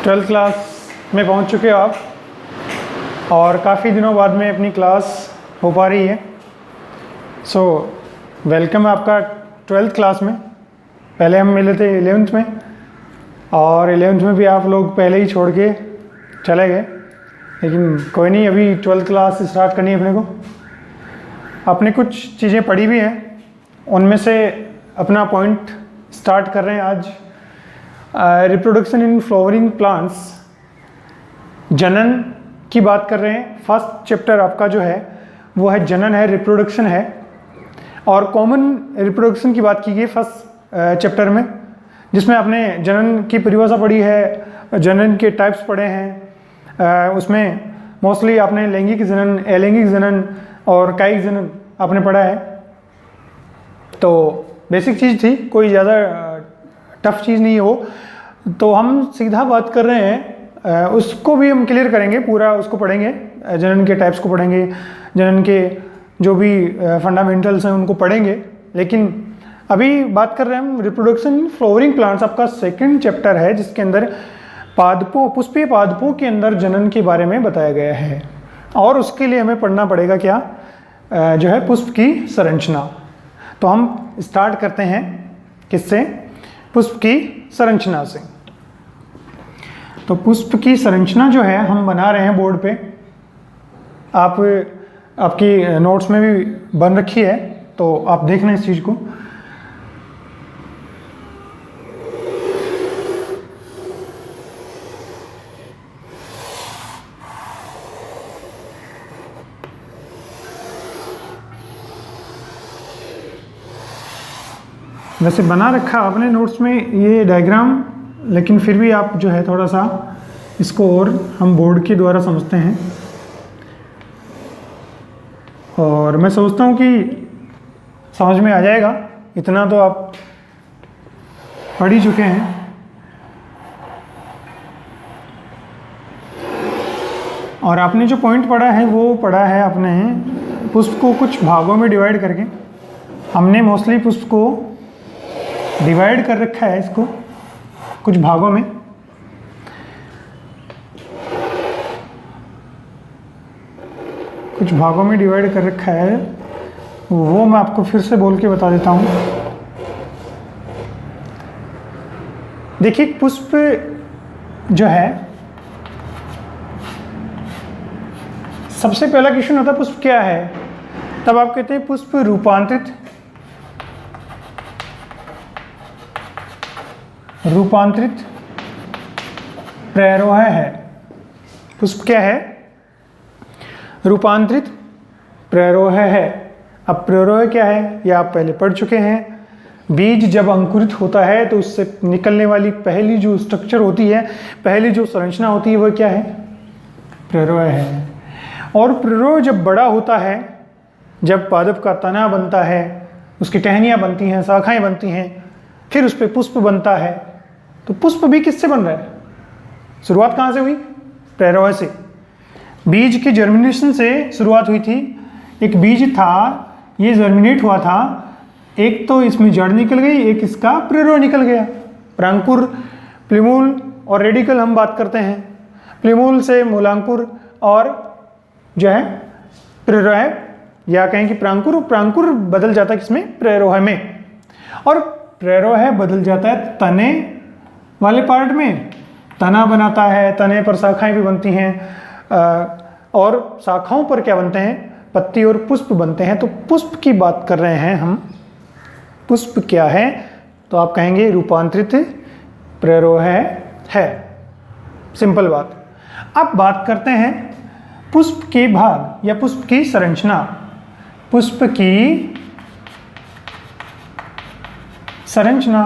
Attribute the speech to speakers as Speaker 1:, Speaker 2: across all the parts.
Speaker 1: Twelfth class में पहुंच चुके हो आप और काफ़ी दिनों बाद में अपनी क्लास हो पा रही है। सो वेलकम है आपका ट्वेल्थ क्लास में। पहले हम मिले थे 11th में और 11th में भी आप लोग पहले ही छोड़ के चले गए, लेकिन कोई नहीं, अभी ट्वेल्थ क्लास स्टार्ट करनी है अपने को। अपने कुछ चीज़ें पढ़ी भी हैं, उनमें से अपना पॉइंट स्टार्ट कर रहे हैं आज। रिप्रोडक्शन इन फ्लावरिंग प्लांट्स, जनन की बात कर रहे हैं। फर्स्ट चैप्टर आपका जो है वो है जनन है, रिप्रोडक्शन है, और कॉमन रिप्रोडक्शन की बात की गई फर्स्ट चैप्टर में, जिसमें आपने जनन की परिभाषा पढ़ी है, जनन के टाइप्स पढ़े हैं। उसमें मोस्टली आपने लैंगिक जनन, अलैंगिक जनन और कायिक जनन आपने पढ़ा है। तो बेसिक चीज़ थी, कोई ज़्यादा टफ चीज़ नहीं हो। तो हम सीधा बात कर रहे हैं, उसको भी हम क्लियर करेंगे, पूरा उसको पढ़ेंगे, जनन के टाइप्स को पढ़ेंगे, जनन के जो भी फंडामेंटल्स हैं उनको पढ़ेंगे। लेकिन अभी बात कर रहे हैं हम रिप्रोडक्शन इन फ्लावरिंग प्लांट्स, आपका सेकंड चैप्टर है, जिसके अंदर पादपों, पुष्पीय पादपों के अंदर जनन के बारे में बताया गया है। और उसके लिए हमें पढ़ना पड़ेगा क्या, जो है पुष्प की संरचना। तो हम स्टार्ट करते हैं किससे, पुष्प की संरचना से। तो पुष्प की संरचना जो है हम बना रहे हैं बोर्ड पे, आपकी नोट्स में भी बन रखी है, तो आप देख लें इस चीज़ को। वैसे बना रखा आपने नोट्स में ये डायग्राम, लेकिन फिर भी आप जो है थोड़ा सा इसको और हम बोर्ड के द्वारा समझते हैं। और मैं सोचता हूँ कि समझ में आ जाएगा, इतना तो आप पढ़ ही चुके हैं। और आपने जो पॉइंट पढ़ा है वो पढ़ा है आपने पुष्प को कुछ भागों में डिवाइड करके। हमने मोस्टली पुष्प को डिवाइड कर रखा है, इसको कुछ भागों में। कुछ भागों में डिवाइड कर रखा है, वो मैं आपको फिर से बोल के बता देता हूँ। देखिए, पुष्प जो है, सबसे पहला क्वेश्चन होता है पुष्प क्या है, तब आप कहते हैं पुष्प रूपांतरित प्ररोह है। पुष्प क्या है, रूपांतरित प्ररोह है। अब प्ररोह क्या है ये आप पहले पढ़ चुके हैं। बीज जब अंकुरित होता है तो उससे निकलने वाली पहली जो स्ट्रक्चर होती है, पहली जो संरचना होती है, वह क्या है, प्ररोह है। और प्ररोह जब बड़ा होता है, जब पादप का तना बनता है, उसकी टहनियाँ बनती हैं, शाखाएं बनती हैं, फिर उस पर पुष्प बनता है। तो पुष्प भी किससे बन रहा है, शुरुआत कहाँ से हुई, प्ररोह से। बीज के जर्मिनेशन से शुरुआत हुई थी। एक बीज था, ये जर्मिनेट हुआ था, एक तो इसमें जड़ निकल गई, एक इसका प्ररोह निकल गया। प्रांकुर, प्लीमूल और रेडिकल हम बात करते हैं। प्लीमूल से मूलांकुर और जो है प्ररोह, या कहें कि प्रांकुर, प्रांकुर बदल जाता है किसमें, प्ररोह में। और प्ररोह बदल जाता है तने वाले पार्ट में, तना बनाता है, तने पर शाखाएं भी बनती हैं, और शाखाओं पर क्या बनते हैं, पत्ती और पुष्प बनते हैं। तो पुष्प की बात कर रहे हैं हम। पुष्प क्या है, तो आप कहेंगे रूपांतरित प्ररोह है। सिंपल बात। अब बात करते हैं पुष्प के भाग या पुष्प की संरचना। पुष्प की संरचना।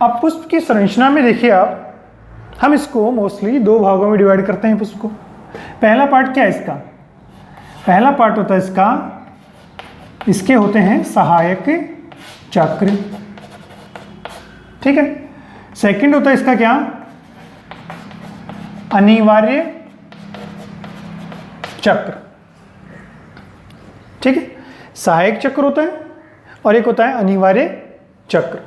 Speaker 1: अब पुष्प की संरचना में देखिए आप, हम इसको मोस्टली दो भागों में डिवाइड करते हैं पुष्प को। पहला पार्ट क्या है इसका, पहला पार्ट होता है इसका, इसके होते हैं सहायक चक्र, ठीक है। सेकंड होता है इसका क्या, अनिवार्य चक्र, ठीक है। सहायक चक्र होता है और एक होता है अनिवार्य चक्र।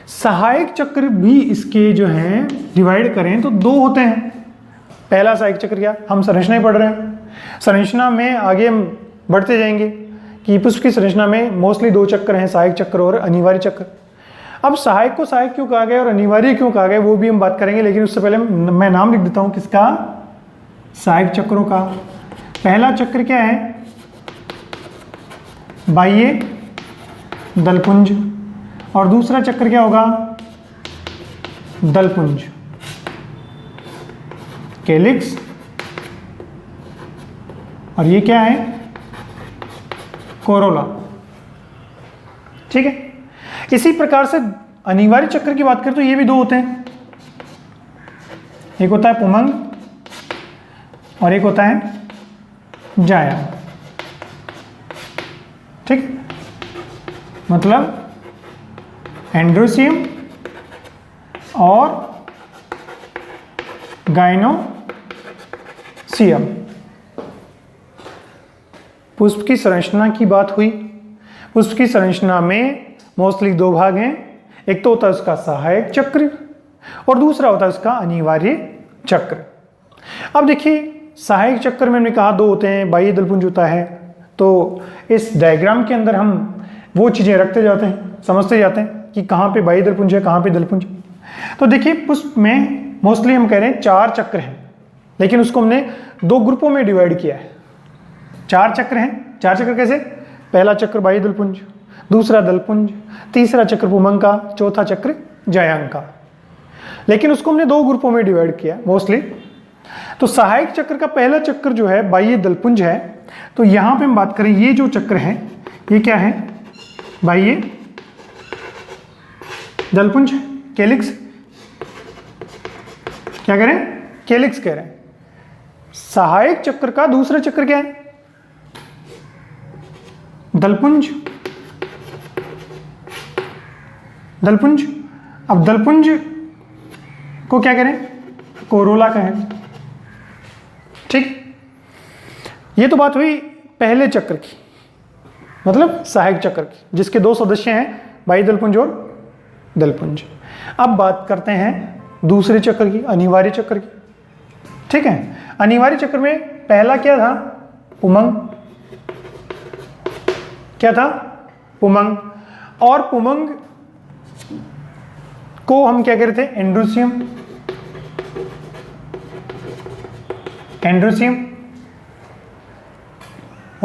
Speaker 1: सहायक चक्र भी इसके जो हैं डिवाइड करें तो दो होते हैं। पहला सहायक चक्र क्या, हम संरचना ही पढ़ रहे हैं, संरचना में आगे हम बढ़ते जाएंगे कि पुष्प की संरचना में मोस्टली दो चक्र हैं, सहायक चक्र और अनिवार्य चक्र। अब सहायक को सहायक क्यों कहा गया और अनिवार्य क्यों कहा गया वो भी हम बात करेंगे, लेकिन उससे पहले मैं नाम लिख देता हूं किसका, सहायक चक्रों का। पहला चक्र क्या है, बाह्य दलपुंज, और दूसरा चक्र क्या होगा, दलपुंज, कैलिक्स, और ये क्या है, कोरोला। ठीक है। इसी प्रकार से अनिवार्य चक्र की बात करें तो ये भी दो होते हैं, एक होता है पुमंग और एक होता है जाया। ठीक, मतलब एंड्रोसियम और गाइनोसियम। पुष्प की संरचना की बात हुई। पुष्प की संरचना में मोस्टली दो भाग हैं, एक तो होता है उसका सहायक चक्र और दूसरा होता है उसका अनिवार्य चक्र। अब देखिए सहायक चक्र में हमने कहा दो होते हैं, बाह्य दलपुंज होता है, तो इस डायग्राम के अंदर हम वो चीज़ें रखते जाते हैं, समझते जाते हैं कि कहाँ पे बाह्य दलपुंज है, कहाँ पे दलपुंज। तो देखिए पुष्प में मोस्टली हम कह रहे हैं 4 चक्र हैं, लेकिन उसको हमने 2 ग्रुपों में डिवाइड किया है। 4 चक्र हैं। 4 चक्र कैसे, पहला चक्र बाह्य दलपुंज, दूसरा दलपुंज, तीसरा चक्र पुमंग का, चौथा चक्र जायांग का, लेकिन उसको हमने 2 ग्रुपों में डिवाइड किया मोस्टली। तो सहायक चक्र का पहला चक्र जो है बाह्य दलपुंज है, तो यहां पे हम बात करें ये जो चक्र है ये क्या है, बाह्य दलपुंज, कैलिक्स, क्या कह रहे हैं, कैलिक्स कह रहे हैं। सहायक चक्र का दूसरा चक्र क्या है, दलपुंज, दलपुंज। अब दलपुंज को क्या करें, कोरोला कहें। ठीक, ये तो बात हुई पहले चक्र की, मतलब सहायक चक्र की, जिसके 2 सदस्य हैं, बाह्य दलपुंज और दलपुंज। अब बात करते हैं दूसरे चक्र की, अनिवार्य चक्र की। ठीक है, अनिवार्य चक्र में पहला क्या था, पुमंग, क्या था, पुमंग, और पुमंग को हम क्या कह रहे थे, एंड्रोसियम, एंड्रोसियम।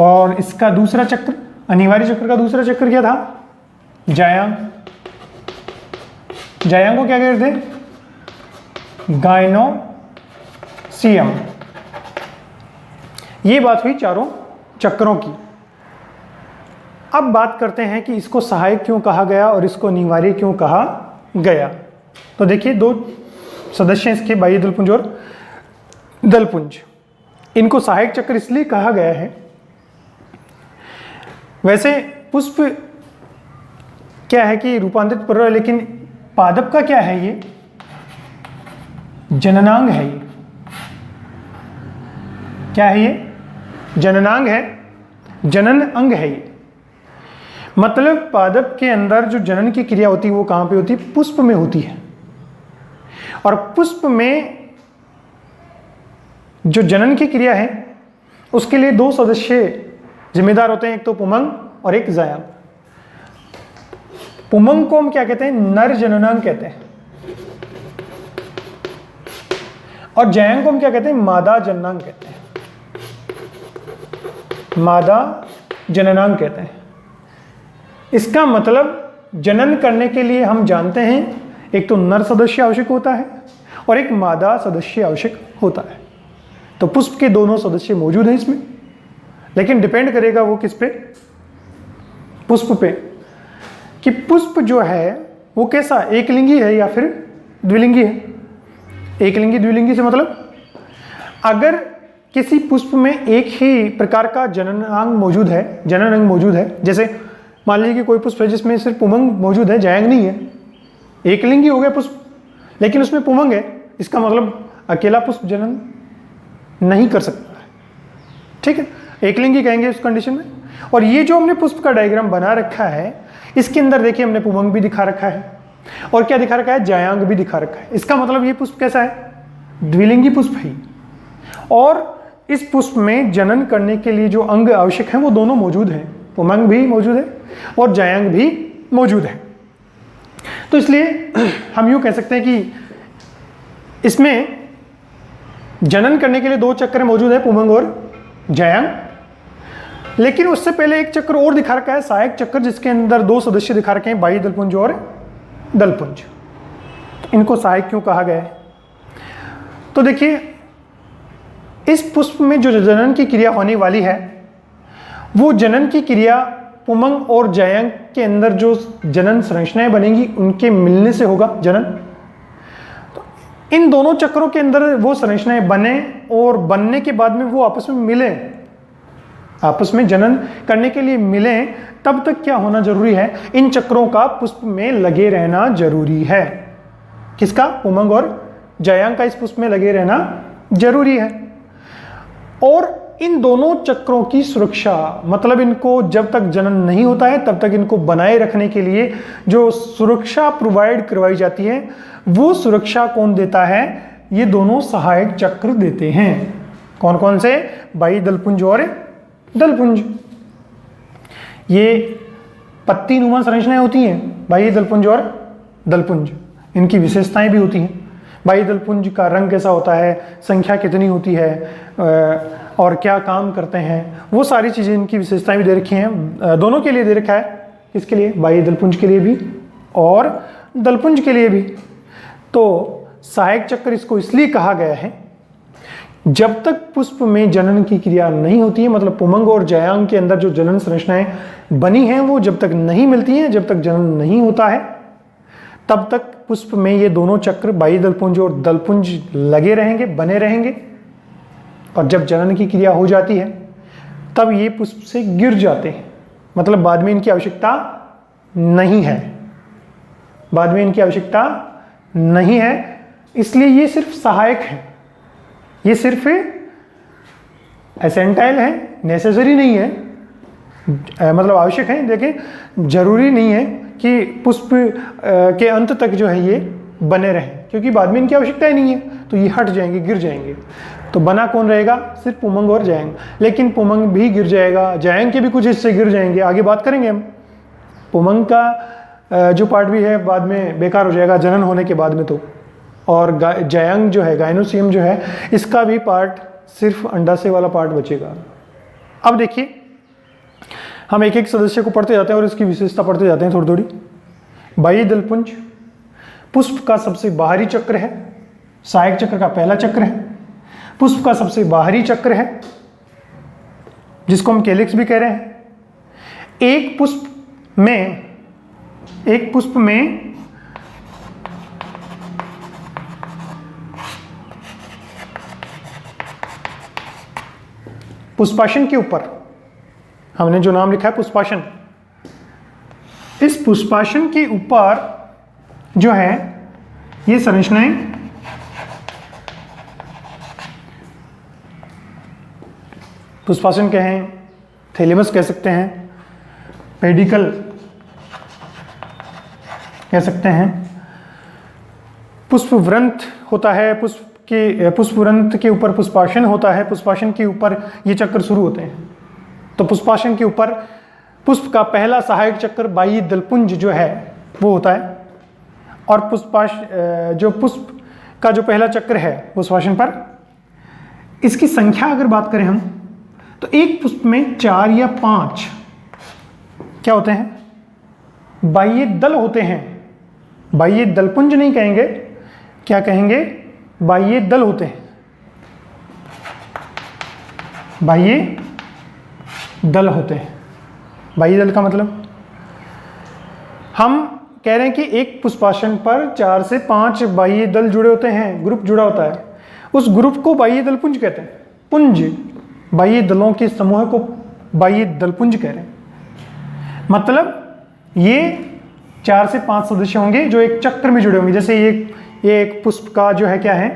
Speaker 1: और इसका दूसरा चक्र, अनिवार्य चक्र का दूसरा चक्र क्या था, जायांग, जायांग को क्या कह रहे थे, गाइनोसियम। ये बात हुई चारों चक्रों की। अब बात करते हैं कि इसको सहायक क्यों कहा गया और इसको अनिवार्य क्यों कहा गया। तो देखिए 2 सदस्य हैं इसके, बाह्य दलपुंज और दलपुंज। इनको सहायक चक्र इसलिए कहा गया है, वैसे पुष्प क्या है कि रूपांतरित पर्व है, लेकिन पादप का क्या है, ये जननांग है। ये क्या है, ये जननांग है, जनन अंग है ये। मतलब पादप के अंदर जो जनन की क्रिया होती है वो कहां पे होती है, पुष्प में होती है। और पुष्प में जो जनन की क्रिया है उसके लिए 2 सदस्य जिम्मेदार होते हैं, एक तो पुमंग और एक जायांग। पुमंग को हम क्या कहते हैं, नर जननांग कहते हैं, और जायांग को हम क्या कहते हैं, मादा जननांग कहते हैं, मादा जननांग कहते हैं। इसका मतलब जनन करने के लिए हम जानते हैं एक तो नर सदस्य आवश्यक होता है और एक मादा सदस्य आवश्यक होता है। तो पुष्प के दोनों सदस्य मौजूद हैं इसमें, लेकिन डिपेंड करेगा वो किस पे, पुष्प पे, कि पुष्प जो है वो कैसा, एकलिंगी है या फिर द्विलिंगी है। एकलिंगी द्विलिंगी से मतलब अगर किसी पुष्प में एक ही प्रकार का जननांग मौजूद है, जनन अंग मौजूद है, जैसे मान लीजिए कि कोई पुष्प है जिसमें सिर्फ पुमंग मौजूद है, जायांग नहीं है, एकलिंगी हो गया पुष्प, लेकिन उसमें पुमंग है, इसका मतलब अकेला पुष्प जनन नहीं कर सकता है। ठीक है, एकलिंगी कहेंगे उस कंडीशन में। और ये जो हमने पुष्प का डायग्राम बना रखा है, इसके अंदर देखिए हमने पुमंग भी दिखा रखा है, और क्या दिखा रखा है, जायांग भी दिखा रखा है। इसका मतलब ये पुष्प कैसा है, द्विलिंगी पुष्प है। और इस पुष्प में जनन करने के लिए जो अंग आवश्यक हैं वो दोनों मौजूद हैं, पुमंग भी मौजूद है और जायांग भी मौजूद है। तो इसलिए हम यूँ कह सकते हैं कि इसमें जनन करने के लिए 2 चक्र मौजूद है, पुमंग और जायांग। लेकिन उससे पहले एक चक्र और दिखा रखा है, सहायक चक्र, जिसके अंदर 2 सदस्य दिखा रखे हैं, बाह्य दलपुंज और दलपुंज। इनको सहायक क्यों कहा गया है? तो देखिए, इस पुष्प में जो जनन की क्रिया होने वाली है वो जनन की क्रिया पुमंग और जायांग के अंदर जो जनन संरचनाएं बनेंगी उनके मिलने से होगा जनन। तो इन दोनों चक्रों के अंदर वो संरचनाएं बने और बनने के बाद में वो आपस में मिले, आपस में जनन करने के लिए मिले, तब तक क्या होना जरूरी है, इन चक्रों का पुष्प में लगे रहना जरूरी है। किसका, पुमंग और जायांग का इस पुष्प में लगे रहना जरूरी है। और इन दोनों चक्रों की सुरक्षा, मतलब इनको जब तक जनन नहीं होता है तब तक इनको बनाए रखने के लिए जो सुरक्षा प्रोवाइड करवाई जाती है, वो सुरक्षा कौन देता है, ये दोनों सहायक चक्र देते हैं। कौन कौन से, बाह्य दलपुंज और दलपुंज। ये पत्ती नुमा संरचनाएं होती हैं, बाह्य दलपुंज और दलपुंज। इनकी विशेषताएं भी होती हैं। बाह्य दलपुंज का रंग कैसा होता है, संख्या कितनी होती है और क्या काम करते हैं, वो सारी चीज़ें, इनकी विशेषताएं भी दे रखी हैं। दोनों के लिए दे रखा है, किसके लिए, बाह्य दलपुंज के लिए भी और दलपुंज के लिए भी। तो सहायक चक्र इसको इसलिए कहा गया है, जब तक पुष्प में जनन की क्रिया नहीं होती है, मतलब पुमंग और जायांग के अंदर जो जनन संरचनाएं बनी हैं वो जब तक नहीं मिलती हैं, जब तक जनन नहीं होता है, तब तक पुष्प में ये दोनों चक्र बाह्य दलपुंज और दलपुंज लगे रहेंगे, बने रहेंगे। और जब जनन की क्रिया हो जाती है तब ये पुष्प से गिर जाते हैं, मतलब बाद में इनकी आवश्यकता नहीं है, बाद में इनकी आवश्यकता नहीं है। इसलिए ये सिर्फ सहायक है, ये सिर्फ एसेंटाइल है, नेसेसरी नहीं है, मतलब आवश्यक है। देखें, जरूरी नहीं है कि पुष्प के अंत तक जो है ये बने रहें, क्योंकि बाद में इनकी आवश्यकता ही नहीं है, तो ये हट जाएंगे, गिर जाएंगे। तो बना कौन रहेगा, सिर्फ पुमंग और जायांग। लेकिन पुमंग भी गिर जाएगा, जायांग के भी कुछ हिस्से गिर जाएंगे, आगे बात करेंगे हम। पुमंग का जो पार्ट भी है बाद में बेकार हो जाएगा जनन होने के बाद में तो। और जायांग जो है, गायनोसियम जो है, इसका भी पार्ट, सिर्फ अंडाशय वाला पार्ट बचेगा। अब देखिए, हम एक एक सदस्य को पढ़ते जाते हैं और इसकी विशेषता पढ़ते जाते हैं थोड़ी थोड़ी। बाह्य दलपुंज पुष्प का सबसे बाहरी चक्र है, सहायक चक्र का पहला चक्र है, पुष्प का सबसे बाहरी चक्र है, जिसको हम कैलिक्स भी कह रहे हैं। एक पुष्प में पुष्पाशन के ऊपर हमने जो नाम लिखा है पुष्पाशन, इस पुष्पाशन के ऊपर जो है ये संरचनाएं पुष्पाशन कहें, थैलेमस कह सकते हैं, पेडिकल कह सकते हैं, पुष्पवृंत होता है, पुष्पवृंत के ऊपर पुष्पाशन होता है, पुष्पाशन के ऊपर ये चक्र शुरू होते हैं। तो पुष्पाशन के ऊपर पुष्प का पहला सहायक चक्र बाह्य दलपुंज जो है वो होता है। और जो पुष्प का जो पहला चक्र है पुष्पाशन पर, इसकी संख्या अगर बात करें हम, तो एक पुष्प में 4 या 5 क्या होते हैं, बाह्य दल होते हैं। बाह्य दलपुंज नहीं कहेंगे, क्या कहेंगे, बाह्य दल होते हैं, बाह्य दल होते हैं। बाह्य दल का मतलब, हम कह रहे हैं कि एक पुष्पाशन पर 4 से 5 बाह्य दल जुड़े होते हैं, ग्रुप जुड़ा होता है, उस ग्रुप को बाह्य दलपुंज कहते हैं। पुंज, बाह्य दलों के समूह को बाह्य दलपुंज कह रहे हैं। मतलब ये 4 से 5 सदस्य होंगे जो एक चक्र में जुड़े होंगे। जैसे ये एक पुष्प का जो है क्या है,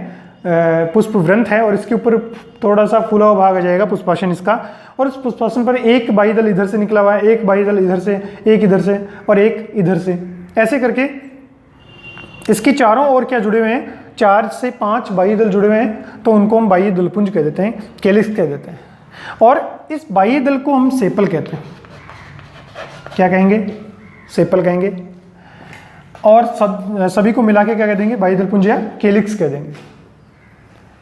Speaker 1: पुष्प वृंत है और इसके ऊपर थोड़ा सा फूला हुआ भाग आ जाएगा पुष्पाशन इसका, और इस पुष्पाशन पर एक बाह्य दल इधर से निकला हुआ है, एक बाह्य दल इधर से, एक इधर से और एक इधर से, ऐसे करके इसके चारों ओर क्या जुड़े हुए हैं, 4 से 5 बाह्य दल जुड़े हुए हैं, तो उनको हम बाह्य दलपुंज कह देते हैं, कैलिक्स कह देते हैं। और इस बाह्य दल को हम सेपल कहते हैं। क्या कहेंगे, सेपल कहेंगे। और सभी को मिला के क्या कह देंगे, बाह्य दलपुंज या कैलिक्स कह देंगे।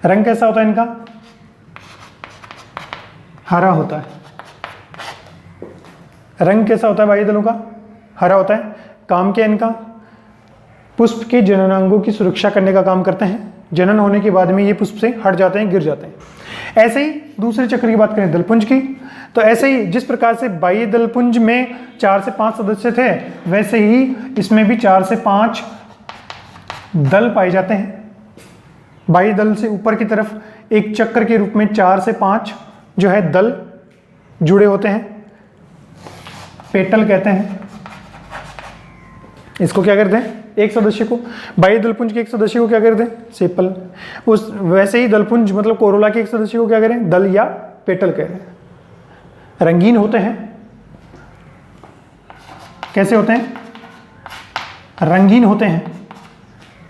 Speaker 1: रंग कैसा होता है इनका, हरा होता है। रंग कैसा होता है बाह्य दलों का, हरा होता है। काम क्या इनका, पुष्प के जननांगों की सुरक्षा करने का काम करते हैं। जनन होने के बाद में ये पुष्प से हट जाते हैं, गिर जाते हैं। ऐसे ही दूसरे चक्र की बात करें दलपुंज की, तो ऐसे ही जिस प्रकार से बाह्य दलपुंज में 4 से 5 सदस्य थे, वैसे ही इसमें भी 4 से 5 दल पाए जाते हैं। बाह्य दल से ऊपर की तरफ एक चक्र के रूप में 4 से 5 जो है दल जुड़े होते हैं, पेटल कहते हैं। इसको क्या करते हैं, एक सदस्य को, बाह्य दलपुंज के एक सदस्य को क्या करते हैं, सेपल। उस वैसे ही दलपुंज मतलब कोरोला के एक सदस्य को क्या करें, दल या पेटल कह रहे हैं। रंगीन होते हैं, कैसे होते हैं, रंगीन होते हैं,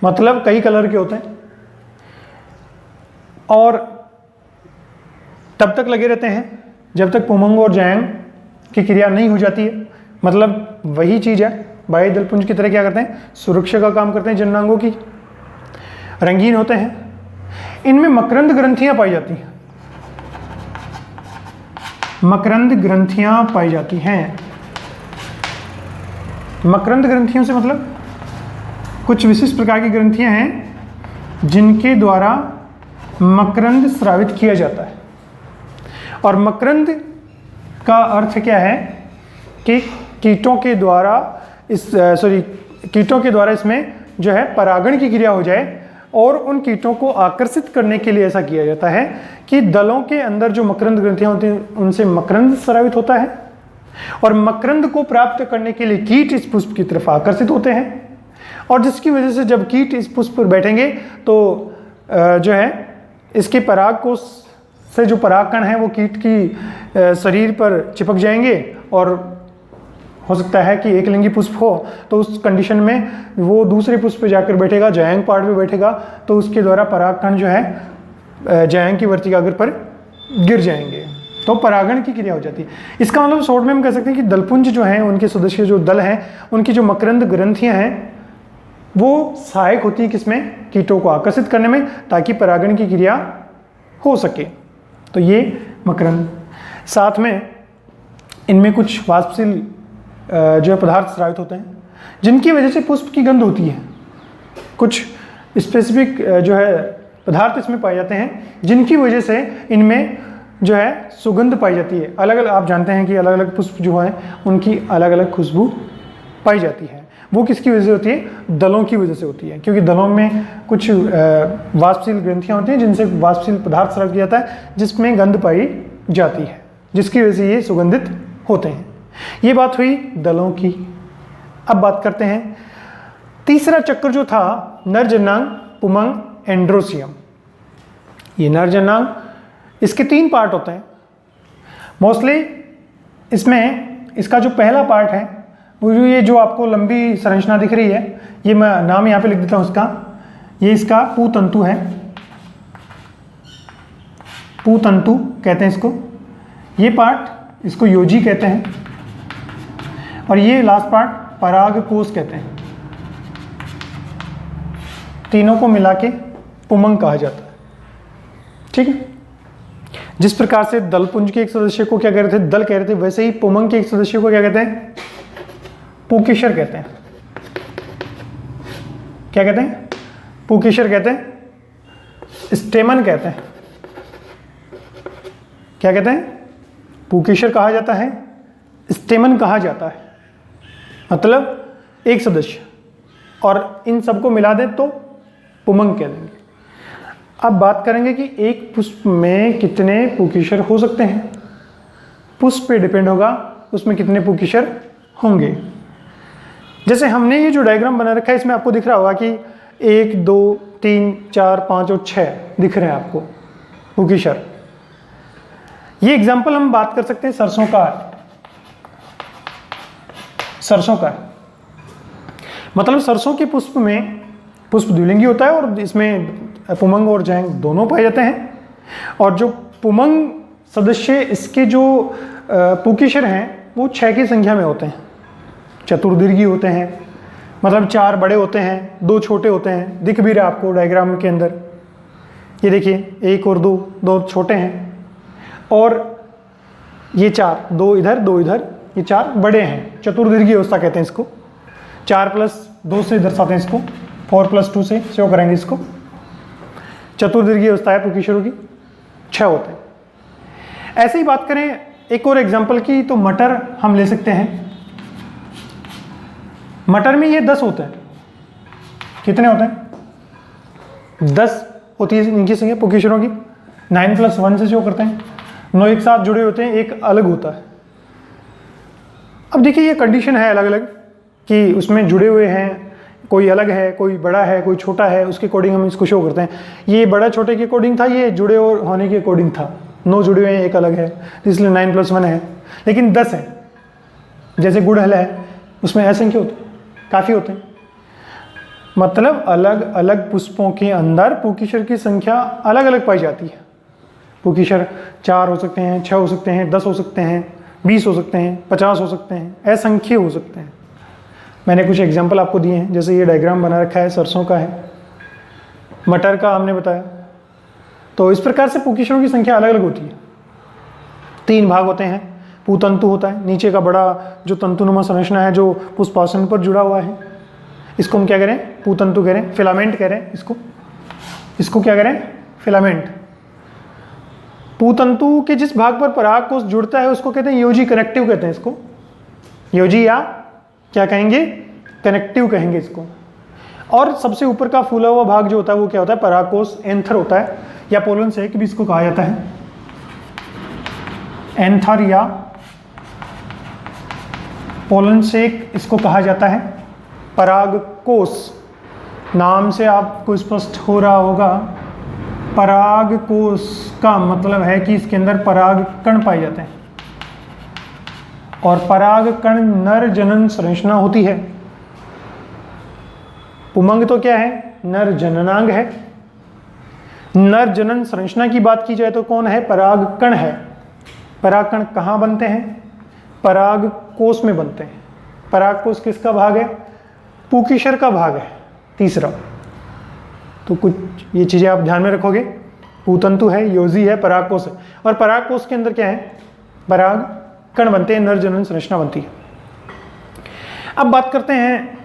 Speaker 1: मतलब कई कलर के होते हैं। और तब तक लगे रहते हैं जब तक पुमंग और जायांग की क्रिया नहीं हो जाती है। मतलब वही चीज है, बाह्य दलपुंज की तरह क्या करते हैं, सुरक्षा का काम करते हैं जननांगों की। रंगीन होते हैं, इनमें मकरंद ग्रंथियां पाई जाती हैं। मकरंद ग्रंथियां पाई जाती हैं। मकरंद ग्रंथियों से मतलब कुछ विशिष्ट प्रकार की ग्रंथियां हैं जिनके द्वारा मकरंद स्रावित किया जाता है। और मकरंद का अर्थ क्या है कि कीटों के द्वारा कीटों के द्वारा इसमें जो है परागण की क्रिया हो जाए, और उन कीटों को आकर्षित करने के लिए ऐसा किया जाता है कि दलों के अंदर जो मकरंद ग्रंथियां होती हैं उनसे मकरंद स्रावित होता है, और मकरंद को प्राप्त करने के लिए कीट इस पुष्प की तरफ आकर्षित होते हैं। और जिसकी वजह से जब कीट इस पुष्प पर बैठेंगे तो जो है इसके पराग कोश से जो परागकण है वो कीट की शरीर पर चिपक जाएंगे, और हो सकता है कि एक लिंगी पुष्प हो तो उस कंडीशन में वो दूसरे पुष्प पे जाकर बैठेगा, जायांग पार्ट पे बैठेगा, तो उसके द्वारा परागकण जो है जायांग की वर्तिकाग्र पर गिर जाएंगे, तो परागण की क्रिया हो जाती है। इसका मतलब शॉर्ट में हम कह सकते हैं कि दलपुंज जो है, उनके सदस्य जो दल हैं, उनकी जो मकरंद ग्रंथियां हैं वो सहायक होती है किसमें, कीटों को आकर्षित करने में, ताकि परागण की क्रिया हो सके। तो ये मकरंद, साथ में इनमें कुछ वाष्पशील जो है पदार्थ स्रावित होते हैं जिनकी वजह से पुष्प की गंध होती है। कुछ स्पेसिफिक जो है पदार्थ इसमें पाए जाते हैं जिनकी वजह से इनमें जो है सुगंध पाई जाती है। अलग अलग, आप जानते हैं कि अलग अलग पुष्प जो है उनकी अलग अलग खुशबू पाई जाती है। वो किसकी वजह से होती है, दलों की वजह से होती है, क्योंकि दलों में कुछ वाष्पशील ग्रंथियाँ होती हैं जिनसे वाष्पशील पदार्थ स्रावित किया जाता है जिसमें गंध पाई जाती है, जिसकी वजह से ये सुगंधित होते हैं। ये बात हुई दलों की। अब बात करते हैं तीसरा चक्र जो था, नर जननांग, पुमंग, एंड्रोसियम। ये नर जननांग, इसके 3 पार्ट होते हैं मोस्टली। इसमें इसका जो पहला पार्ट है वो ये जो आपको लंबी संरचना दिख रही है, ये मैं नाम यहाँ पे लिख देता हूँ इसका। ये इसका पूतंतु है, पूतंतु कहते हैं इसको। ये पार्ट इसको योजी कहते हैं, और ये लास्ट पार्ट परागकोश कहते हैं। तीनों को मिला के पुमंग कहा जाता है। ठीक है, जिस प्रकार से दलपुंज के एक सदस्य को क्या कह रहे थे, दल कह रहे थे, वैसे ही पुमंग के एक सदस्य को क्या कहते हैं, पुकेशर कहते हैं। क्या कहते हैं, पुकेशर कहते हैं, स्टेमन कहते हैं। क्या कहते हैं, पुकेशर कहा जाता है, स्टेमन कहा जाता है, मतलब एक सदस्य, और इन सबको मिला दें तो पुमंग कह देंगे। अब बात करेंगे कि एक पुष्प में कितने पुकेशर हो सकते हैं। पुष्प पे डिपेंड होगा उसमें कितने पुकेशर होंगे। जैसे हमने ये जो डायग्राम बना रखा है इसमें आपको दिख रहा होगा कि 1 2 3 4 5 और 6 दिख रहे हैं आपको पुकेशर। ये एग्जाम्पल हम बात कर सकते हैं सरसों का। सरसों का मतलब सरसों के पुष्प में पुष्प द्विलिंगी होता है और इसमें पुमंग और जैंग दोनों पाए जाते हैं। और जो पुमंग सदस्य इसके जो पुकीशर हैं वो 6 की संख्या में होते हैं, चतुर्दीर्घी होते हैं, मतलब 4 बड़े होते हैं, 2 छोटे होते हैं। दिख भी रहा है आपको डायग्राम के अंदर, ये देखिए 1 और 2 छोटे हैं, और ये 4, 2 इधर 2 इधर, ये 4 बड़े हैं। चतुर्दीर्घी अवस्था कहते हैं इसको। 4+2 से दर्शाते हैं इसको, 4+2 से शो करेंगे इसको। चतुर्दीर्घी अवस्था है पुकीशरों की, 6 होते हैं। ऐसे ही बात करें एक और एग्जाम्पल की, तो मटर हम ले सकते हैं। मटर में ये 10 होते हैं। कितने होते हैं? 10 होती है इनकी संख्या पुकीशरों की। 9+1 से शो करते हैं। 9 एक साथ जुड़े होते हैं, एक अलग होता है। अब देखिए ये कंडीशन है अलग अलग कि उसमें जुड़े हुए हैं, कोई अलग है, कोई बड़ा है, कोई छोटा है, उसके अकॉर्डिंग हम इसको शो करते हैं। ये बड़ा छोटे के अकॉर्डिंग था, ये जुड़े और होने के अकॉर्डिंग था। 9 जुड़े हुए हैं, एक अलग है, इसलिए 9+1 है। लेकिन 10 है, जैसे गुड़हल है उसमें असंख्य होते हैं, काफ़ी होते हैं। मतलब अलग अलग पुष्पों के अंदर पुकीशर की संख्या अलग अलग पाई जाती है। पुकीशर 4 हो सकते हैं, 6 हो सकते हैं, 10 हो सकते हैं, 20 हो सकते हैं, 50 हो सकते हैं, असंख्य हो सकते हैं। मैंने कुछ एग्जाम्पल आपको दिए हैं, जैसे ये डायग्राम बना रखा है, सरसों का है, मटर का हमने बताया। तो इस प्रकार से पुकीशरों की संख्या अलग अलग होती है। 3 भाग होते हैं। पूतंतु होता है, नीचे का बड़ा जो तंतुनुमा संरचना है जो पुष्पासन पर जुड़ा हुआ है, इसको हम क्या करें? पूतंतु कह रहे हैं, फिलामेंट कह रहे हैं इसको क्या करें? फिलामेंट। पूतंतु के जिस भाग पर परागकोश जुड़ता है उसको कहते हैं योजी, कनेक्टिव कहते हैं इसको। योजी या क्या कहेंगे? कनेक्टिव कहेंगे इसको। और सबसे ऊपर का फूला हुआ भाग जो होता है वो क्या होता है? परागकोश, एंथर होता है, या पोलन सेक भी इसको कहा जाता है। एंथर या पोलन सेक इसको कहा जाता है। परागकोश नाम से आपको स्पष्ट हो रहा होगा, परागकोश का मतलब है कि इसके अंदर पराग कण पाए जाते हैं, और पराग कण नर जनन संरचना होती है। पुमंग तो क्या है? नर जननांग है। नर जनन संरचना की बात की जाए तो कौन है? पराग कण है। पराग कण कहाँ बनते हैं? पराग कोश में बनते हैं। पराग कोश किसका भाग है? पुकीशर का भाग है, तीसरा। तो कुछ ये चीजें आप ध्यान में रखोगे। पूतंतु है, योजी है, परागकोश है, और परागकोश के अंदर क्या है? पराग कण बनते हैं, नर जनन संरचना बनती है। अब बात करते हैं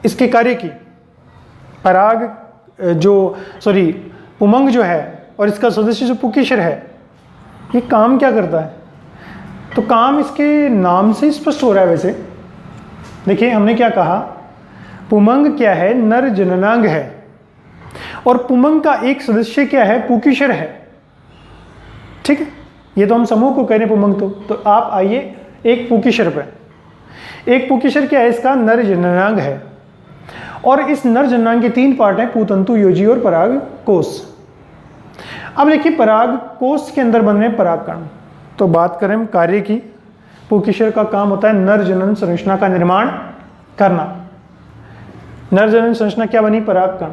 Speaker 1: इसके कार्य की। पुमंग जो है और इसका सदस्य जो पुकीशर है, ये काम क्या करता है? तो काम इसके नाम से स्पष्ट हो रहा है। वैसे देखिए हमने क्या कहा, पुमंग क्या है? नर जननांग है, और पुमंग का एक सदस्य क्या है? पुकीशर है। ठीक है, ये तो हम समूह को कह रहे हैं पुमंग। तो आप आइए एक पुकीशर पे। एक पुकीशर क्या है? इसका नर जननांग है, और इस नर जननांग के 3 पार्ट हैं, पूतंतु, योजी और परागकोश। अब देखिए परागकोश के अंदर बन रहे हैं परागकण। तो बात करें हम कार्य की, पुकीशर का काम होता है नर जनन संरचना का निर्माण करना। नर जनन संरचना क्या बनी? परागकण।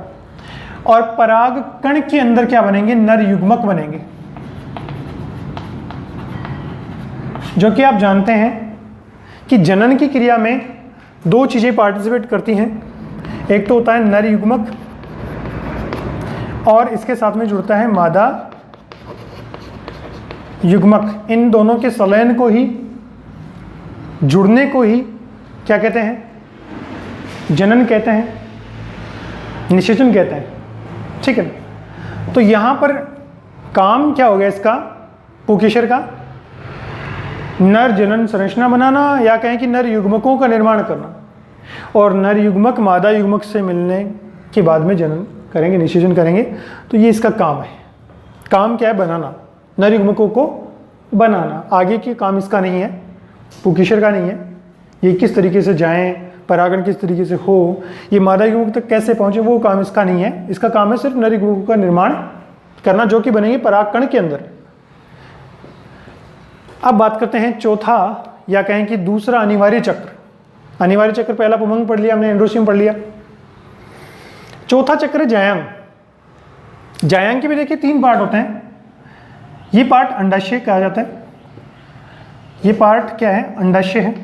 Speaker 1: और परागकण के अंदर क्या बनेंगे? नर युग्मक बनेंगे, जो कि आप जानते हैं कि जनन की क्रिया में 2 चीजें पार्टिसिपेट करती हैं। एक तो होता है नर युग्मक, और इसके साथ में जुड़ता है मादा युग्मक। इन दोनों के संलयन को ही, जुड़ने को ही क्या कहते हैं? जनन कहते हैं, निषेचन कहते हैं। ठीक है, तो यहां पर काम क्या हो गया इसका? पुकीशर का नर जनन संरचना बनाना, या कहें कि नर युग्मकों का निर्माण करना, और नर युग्मक मादा युग्मक से मिलने के बाद में जनन करेंगे, निषेचन करेंगे। तो ये इसका काम है। काम क्या है? बनाना, नर युग्मकों को बनाना। आगे के काम इसका नहीं है, पुकीशर का नहीं है। ये किस तरीके से जाएं, परागण किस तरीके से हो, ये मादा युग्मक तक कैसे पहुंचे, वो काम इसका नहीं है। इसका काम है सिर्फ नर युग्मकों का निर्माण करना, जो कि बनेंगे परागकण के अंदर। अब बात करते हैं चौथा, या कहें कि दूसरा अनिवार्य चक्र। अनिवार्य चक्र पहला पुमंग पढ़ लिया हमने, एंड्रोसियम पढ़ लिया। चौथा चक्र जायांग। जायांग के भी देखिए 3 पार्ट होते हैं। ये पार्ट अंडाशय कहा जाता है, ये पार्ट क्या है, अंडाशय है।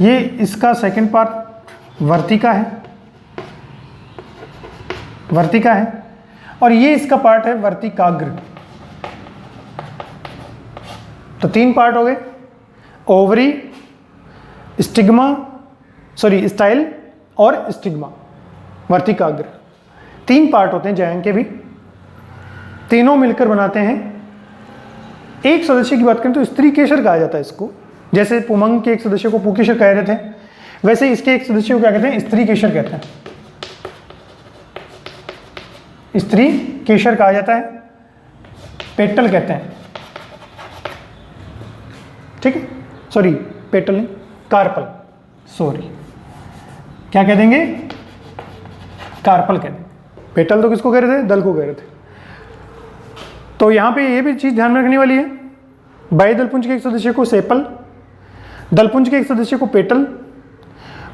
Speaker 1: ये इसका सेकंड पार्ट वर्तिका है, वर्तिका है। और ये इसका पार्ट है वर्तिकाग्र। तो 3 पार्ट हो गए, ओवरी, स्टिग्मा, सॉरी स्टाइल और स्टिग्मा, वर्तिकाग्र। 3 पार्ट होते हैं जायांग के भी, तीनों मिलकर बनाते हैं। एक सदस्य की बात करें तो स्त्री केशर कहा जाता है इसको। जैसे पुमंग के एक सदस्य को पुकेशर कह रहे थे, वैसे इसके एक सदस्य को क्या कहते हैं, स्त्री केशर कहते हैं। स्त्री केशर कहा जाता है, पेटल कहते हैं, ठीक है। सॉरी पेटल नहीं, कार्पल, सॉरी क्या कह देंगे, कार्पल कह देंगे। पेटल तो किसको कह रहे थे, दल को कह रहे थे। तो यहाँ पे ये भी चीज़ ध्यान में रखने वाली है, बाह्य दलपुंज के एक सदस्य को सेपल, दलपुंज के एक सदस्य को पेटल,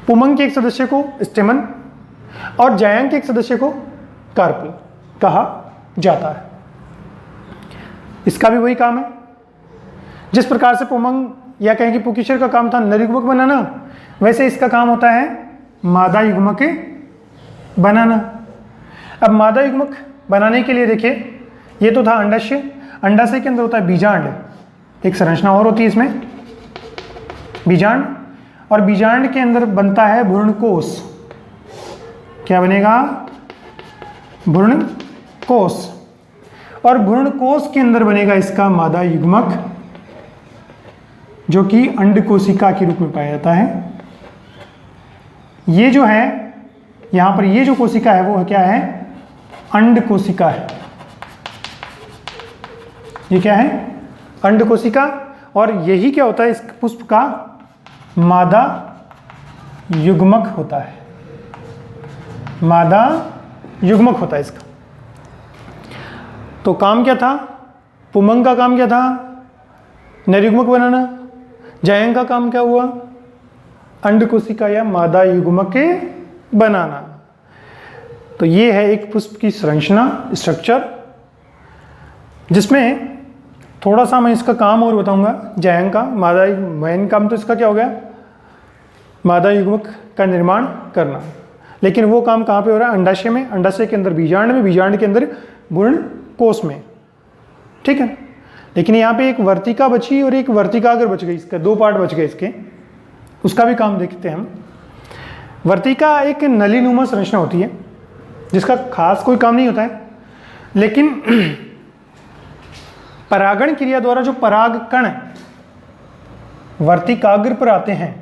Speaker 1: पुमंग के एक सदस्य को स्टेमन और जायांग के एक सदस्य को कार्पल कहा जाता है। इसका भी वही काम है। जिस प्रकार से पुमंग या कहें कि पुकेशर का काम था नरयुग्मक बनाना, वैसे इसका काम होता है मादा युग्मक बनाना। अब मादा युग्मक बनाने के लिए देखिए, ये तो था अंडाशय, अंडाशय के अंदर होता है बीजांड, एक संरचना और होती है इसमें, बीजांड। और बीजांड के अंदर बनता है भ्रूणकोश। क्या बनेगा, भ्रूणकोश। और भ्रूणकोश के अंदर बनेगा इसका मादा युग्मक, जो कि अंडकोशिका के रूप में पाया जाता है। ये जो है यहां पर, ये जो कोशिका है वो क्या है, अंडकोशिका है। ये क्या है, अंडकोशिका। और यही क्या होता है, इस पुष्प का मादा युग्मक होता है, मादा युग्मक होता है इसका। तो काम क्या था, पुमंग का काम क्या था, नरयुग्मक बनाना। जायांग का काम क्या हुआ, अंडकोशिका या मादा युग्मक बनाना। तो ये है एक पुष्प की संरचना, स्ट्रक्चर, जिसमें थोड़ा सा मैं इसका काम और बताऊंगा। जायांग का मादा मेन काम तो इसका क्या हो गया, मादा युग्मक का निर्माण करना। लेकिन वो काम कहाँ पे हो रहा है, अंडाशय में, अंडाशय के अंदर बीजांड में, बीजांड के अंदर भ्रूणकोश में, ठीक है। लेकिन यहाँ पे एक वर्तिका बची और एक वर्तिकाग्र बच गई, इसका 2 पार्ट बच गए इसके, उसका भी काम देखते हैं हम। वर्तिका एक नलीनुमा संरचना होती है जिसका खास कोई काम नहीं होता है, लेकिन परागण क्रिया द्वारा जो पराग कण वर्तिकाग्र पर आते हैं,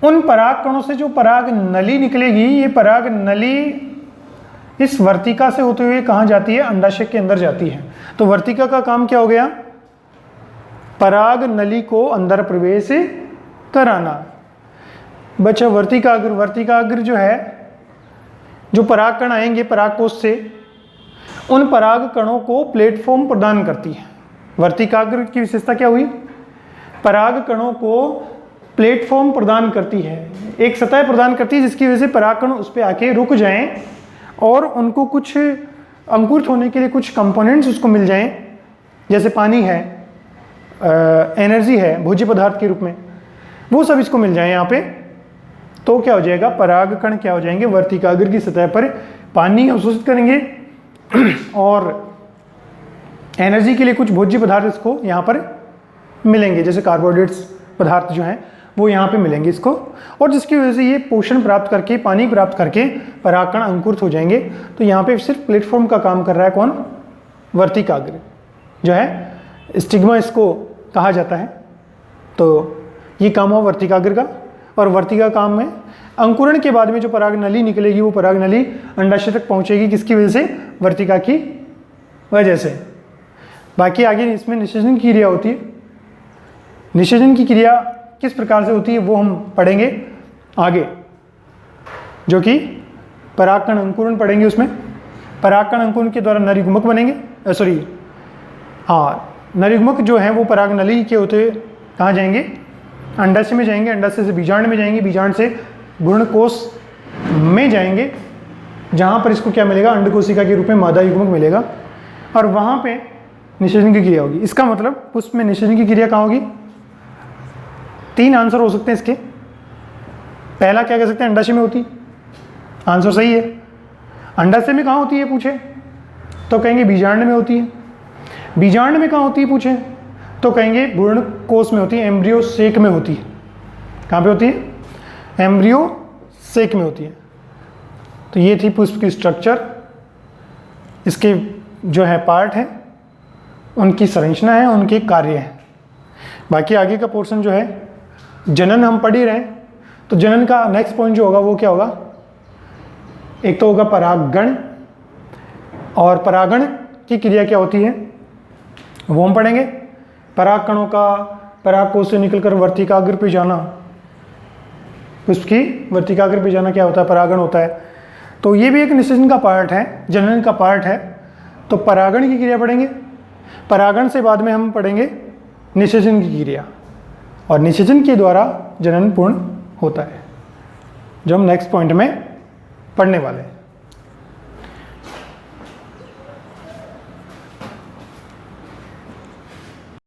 Speaker 1: उन पराग कणों से जो पराग नली निकलेगी, ये पराग नली इस वर्तिका से होते हुए कहाँ जाती है, अंडाशय के अंदर जाती है। तो वर्तिका का काम क्या हो गया, पराग नली को अंदर प्रवेश कराना। बच्चा वर्तिकाग्र, वर्तिकाग्र जो है, जो पराग कण आएंगे परागकोश से, उन पराग कणों को प्लेटफॉर्म प्रदान करती है। वर्तिकाग्र की विशेषता क्या हुई, पराग कणों को प्लेटफॉर्म प्रदान करती है, एक सतह प्रदान करती है जिसकी वजह से पराग कण उस पर आके रुक जाएं और उनको कुछ अंकुरित होने के लिए कुछ कंपोनेंट्स उसको मिल जाएं, जैसे पानी है, एनर्जी है भोज्य पदार्थ के रूप में, वो सब इसको मिल जाए यहाँ पे। तो क्या हो जाएगा, पराग कण क्या हो जाएंगे, वर्तिकाग्र की सतह पर पानी अवशोषित करेंगे और एनर्जी के लिए कुछ भोज्य पदार्थ इसको यहाँ पर मिलेंगे, जैसे कार्बोहाइड्रेट्स पदार्थ जो हैं वो यहाँ पे मिलेंगे इसको, और जिसकी वजह से ये पोषण प्राप्त करके, पानी प्राप्त करके परागकण अंकुरित हो जाएंगे। तो यहाँ पे सिर्फ प्लेटफॉर्म का काम कर रहा है कौन, वर्तिकाग्र जो है, स्टिग्मा इसको कहा जाता है। तो ये काम हुआ वर्तिकाग्र का। और वर्तिका काम में अंकुरण के बाद में जो पराग नली निकलेगी, वो पराग नली अंडाशय तक पहुँचेगी, किसकी वजह से, वर्तिका की वजह से। बाकी आगे इसमें निषेचन की क्रिया होती है। निषेचन की क्रिया किस प्रकार से होती है वो हम पढ़ेंगे आगे, जो कि परागकण अंकुरण पढ़ेंगे। उसमें परागकण अंकुरण के द्वारा नरयुग्मक बनेंगे, नरयुग्मक जो है वो पराग नली के होते हुए कहाँ जाएंगे, अंडाशय में जाएंगे, अंडाशय से बीजांड में जाएंगे, बीजांड से भ्रूणकोश में जाएंगे, जहाँ पर इसको क्या मिलेगा, अंडकोशिका के रूप में मादा युग्मक मिलेगा, और वहाँ पे निषेचन की क्रिया होगी। इसका मतलब उसमें निषेचन की क्रिया कहाँ होगी? 3 आंसर हो सकते हैं इसके। पहला क्या कह सकते हैं, अंडाशय में होती, आंसर सही है। अंडाशय में कहाँ होती है पूछे तो कहेंगे बीजांड में होती है। बीजांड में कहाँ होती है पूछे तो कहेंगे भ्रूणकोश में होती है, एम्ब्रियो सेक में होती है। कहाँ पे होती है? एम्ब्रियो सेक में होती है। तो ये थी पुष्प की स्ट्रक्चर, इसके जो है पार्ट है, उनकी संरचना है, उनके कार्य हैं। बाकी आगे का पोर्शन जो है जनन हम पढ़ ही रहे हैं, तो जनन का नेक्स्ट पॉइंट जो होगा वो क्या होगा, एक तो होगा परागण, और परागण की क्रिया क्या होती है वो हम पढ़ेंगे। पराग कणों का परागकोश से निकलकर वर्तिकाग्र पे जाना, पुष्प की वर्तिकाग्र पे जाना क्या होता है, परागण होता है। तो ये भी एक निषेचन का पार्ट है, जनन का पार्ट है। तो परागण की क्रिया पढ़ेंगे, परागण से बाद में हम पढ़ेंगे निषेचन की क्रिया, और निषेचन के द्वारा जनन पूर्ण होता है, जो हम नेक्स्ट पॉइंट में पढ़ने वाले हैं।